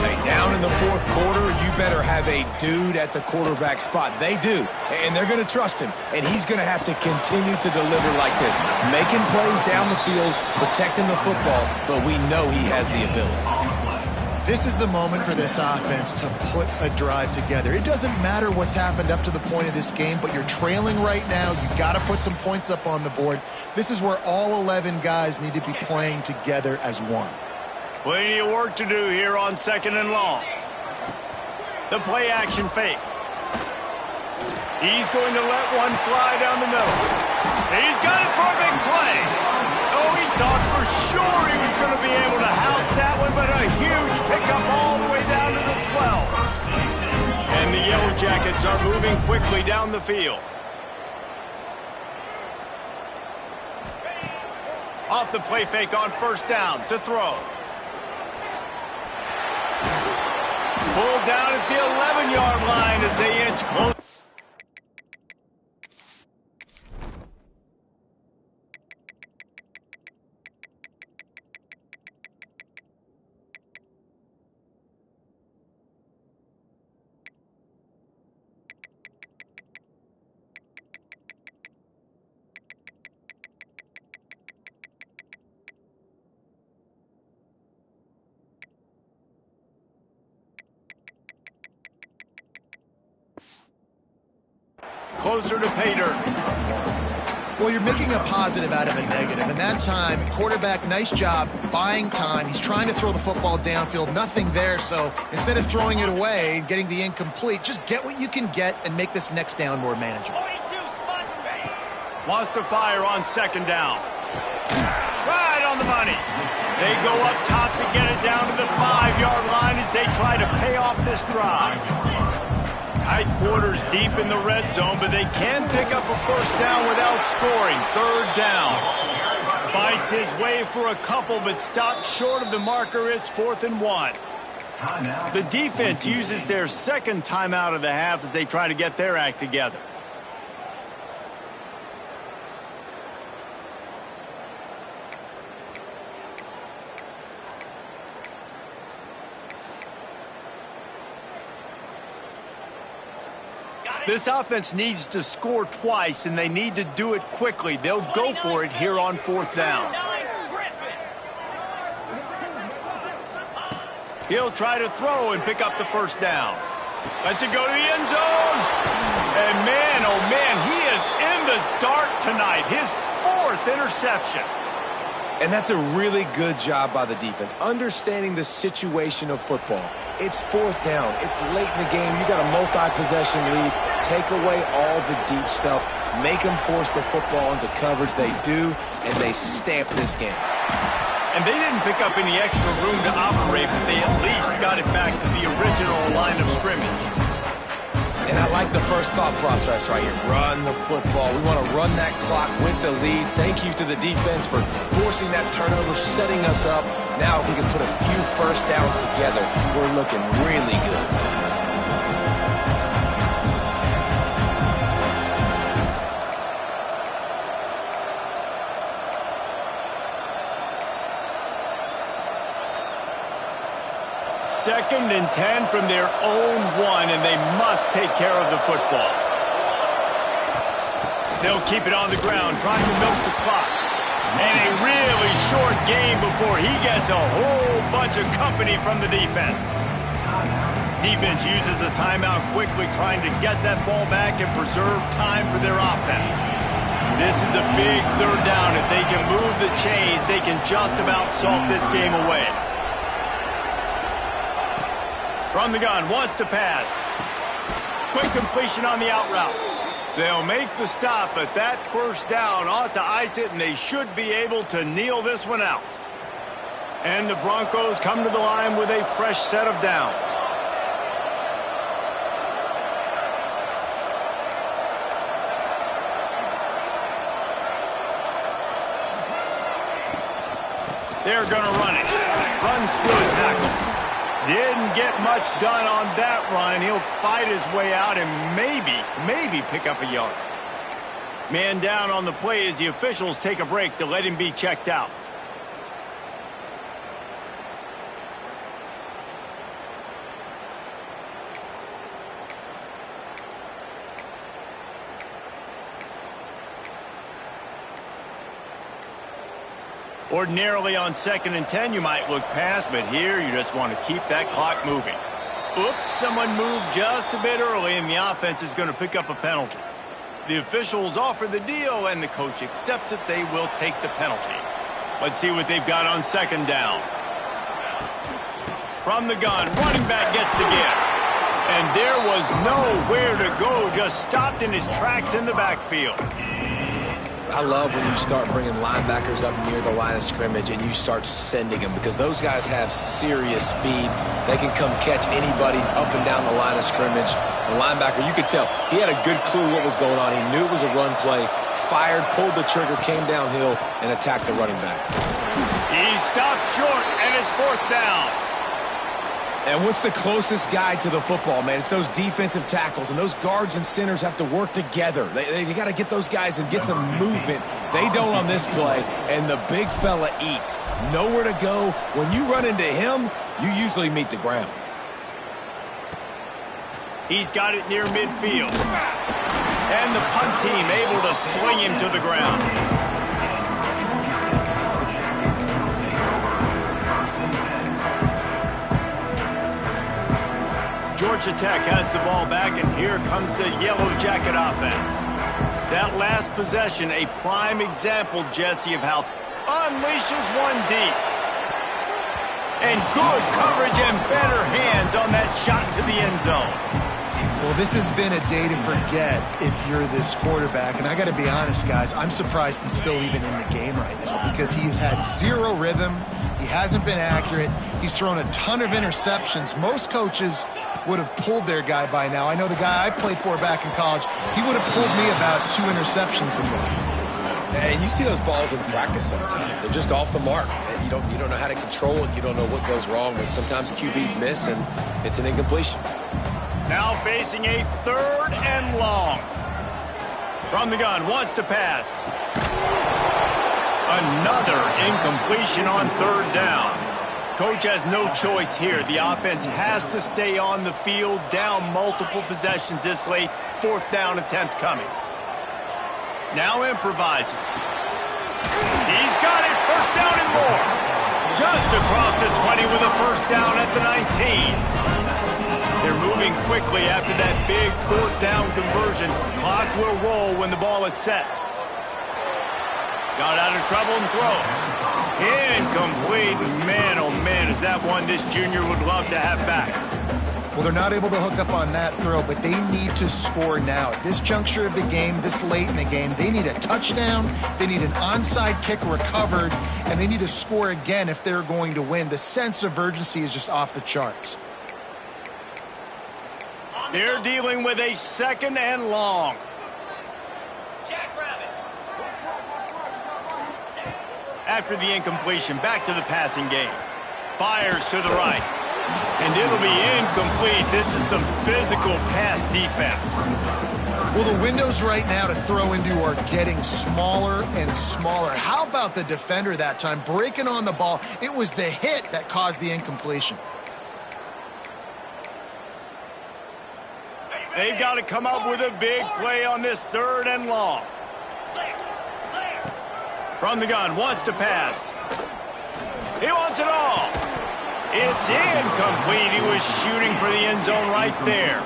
Hey, down in the fourth quarter, you better have a dude at the quarterback spot. They do, and they're going to trust him, and he's going to have to continue to deliver like this, making plays down the field, protecting the football, but we know he has the ability. This is the moment for this offense to put a drive together. It doesn't matter what's happened up to the point of this game, but you're trailing right now. You've got to put some points up on the board. This is where all 11 guys need to be playing together as one. Plenty of work to do here on second and long. The play action fake. He's going to let one fly down the middle. He's got it for a big play. Oh, he thought for sure he was going to be able to house that one, but a huge pickup all the way down to the 12. And the Yellow Jackets are moving quickly down the field. Off the play fake on first down to throw. Pulled down at the 11-yard line as they inch close. Closer to pay dirt. Well, you're making a positive out of a negative. And that time, quarterback, nice job buying time. He's trying to throw the football downfield. Nothing there. So instead of throwing it away and getting the incomplete, just get what you can get and make this next down more manageable. Wants to fire on second down. Right on the money. They go up top to get it down to the 5-yard line as they try to pay off this drive. Tight quarters deep in the red zone, but they can pick up a first down without scoring. Third down. Fights his way for a couple, but stops short of the marker. It's 4th and 1. The defense uses their second timeout of the half as they try to get their act together. This offense needs to score twice, and they need to do it quickly. They'll go for it here on 4th down. He'll try to throw and pick up the first down. Lets it go to the end zone. And man, oh man, he is in the dark tonight. His 4th interception. And that's a really good job by the defense, understanding the situation of football. It's 4th down. It's late in the game. You got a multi-possession lead. Take away all the deep stuff. Make them force the football into coverage. They do, and they stamp this game. And they didn't pick up any extra room to operate, but they at least got it back to the original line of scrimmage. And I like the first thought process right here. Run the football. We want to run that clock with the lead. Thank you to the defense for forcing that turnover, setting us up. Now if we can put a few first downs together, we're looking really good. Second and 10 from their own 1, and they must take care of the football. They'll keep it on the ground, trying to milk the clock. And a really short game before he gets a whole bunch of company from the defense. Defense uses a timeout quickly, trying to get that ball back and preserve time for their offense. This is a big third down. If they can move the chains, they can just about solve this game away. From the gun, wants to pass. Quick completion on the out route. They'll make the stop, but that first down ought to ice it, and they should be able to kneel this one out. And the Broncos come to the line with a fresh set of downs. They're going to run it. Runs through a tackle. Didn't get much done on that run. He'll fight his way out and maybe pick up a yard. Man down on the play as the officials take a break to let him be checked out. Ordinarily on 2nd and 10, you might look past, but here you just want to keep that clock moving. Oops, someone moved just a bit early, and the offense is going to pick up a penalty. The officials offer the deal, and the coach accepts it. They will take the penalty. Let's see what they've got on 2nd down. From the gun, running back gets the gift. And there was nowhere to go, just stopped in his tracks in the backfield. I love when you start bringing linebackers up near the line of scrimmage and you start sending them, because those guys have serious speed. They can come catch anybody up and down the line of scrimmage. The linebacker, you could tell, he had a good clue what was going on. He knew it was a run play, fired, pulled the trigger, came downhill, and attacked the running back. He stopped short, and it's 4th down. And what's the closest guy to the football, man? It's those defensive tackles, and those guards and centers have to work together. They got to get those guys and get some movement. They don't on this play, and the big fella eats. Nowhere to go. When you run into him, you usually meet the ground. He's got it near midfield. And the punt team able to sling him to the ground. Georgia Tech has the ball back, and here comes the Yellow Jacket offense. That last possession, a prime example, Jesse, of how unleashes one deep. And good coverage and better hands on that shot to the end zone. Well, this has been a day to forget if you're this quarterback. And I got to be honest, guys, I'm surprised he's still even in the game right now, because he's had zero rhythm. He hasn't been accurate. He's thrown a ton of interceptions. Most coaches would have pulled their guy by now. I know the guy I played for back in college, he would have pulled me about 2 interceptions ago. And you see those balls in practice sometimes. They're just off the mark. You don't know how to control it. You don't know what goes wrong, but sometimes QBs miss, and it's an incompletion. Now facing a 3rd and long. From the gun, wants to pass. Another incompletion on 3rd down. Coach has no choice here. The offense has to stay on the field, down multiple possessions this late. 4th down attempt coming. Now improvising. He's got it. 1st down and more. Just across the 20 with a 1st down at the 19. They're moving quickly after that big 4th down conversion. Clock will roll when the ball is set. Got out of trouble and throws. Incomplete. Man, oh man, is that one this junior would love to have back. Well, they're not able to hook up on that throw, but they need to score now. At this juncture of the game, this late in the game, they need a touchdown, they need an onside kick recovered, and they need to score again if they're going to win. The sense of urgency is just off the charts. They're dealing with a 2nd and long. After the incompletion, back to the passing game. Fires to the right. And it'll be incomplete. This is some physical pass defense. Well, the windows right now to throw into are getting smaller and smaller. How about the defender that time breaking on the ball? It was the hit that caused the incompletion. They've got to come up with a big play on this 3rd and long. From the gun, wants to pass. He wants it all. It's incomplete. He was shooting for the end zone right there.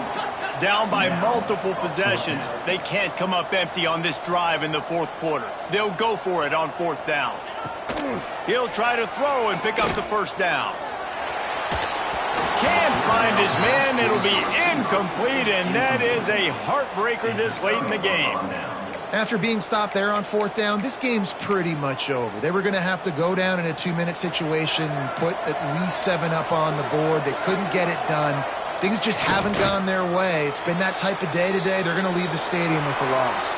Down by multiple possessions, they can't come up empty on this drive in the fourth quarter. They'll go for it on fourth down. He'll try to throw and pick up the first down. Can't find his man. It'll be incomplete, and that is a heartbreaker this late in the game. After being stopped there on fourth down, this game's pretty much over. They were going to have to go down in a 2-minute situation, put at least 7 up on the board. They couldn't get it done. Things just haven't gone their way. It's been that type of day today. They're going to leave the stadium with the loss.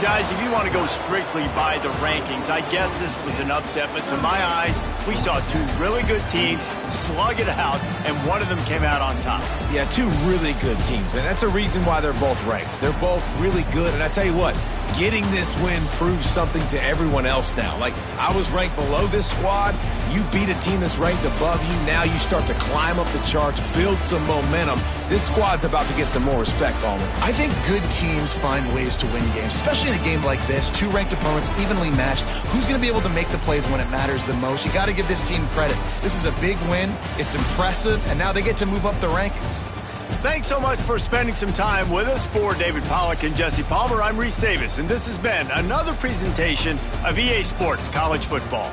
Guys, if you want to go strictly by the rankings, I guess this was an upset, but to my eyes, we saw 2 really good teams slug it out, and one of them came out on top. Yeah, 2 really good teams, man. That's a reason why they're both ranked. They're both really good, and I tell you what, getting this win proves something to everyone else now. Like, I was ranked below this squad. You beat a team that's ranked above you. Now you start to climb up the charts, build some momentum. This squad's about to get some more respect on them. I think good teams find ways to win games, especially in a game like this. 2 ranked opponents, evenly matched. Who's going to be able to make the plays when it matters the most? You got to give this team credit. This is a big win. It's impressive, and now they get to move up the rankings. Thanks so much for spending some time with us. For David Pollack and Jesse Palmer, I'm Reese Davis, and this has been another presentation of EA Sports College Football.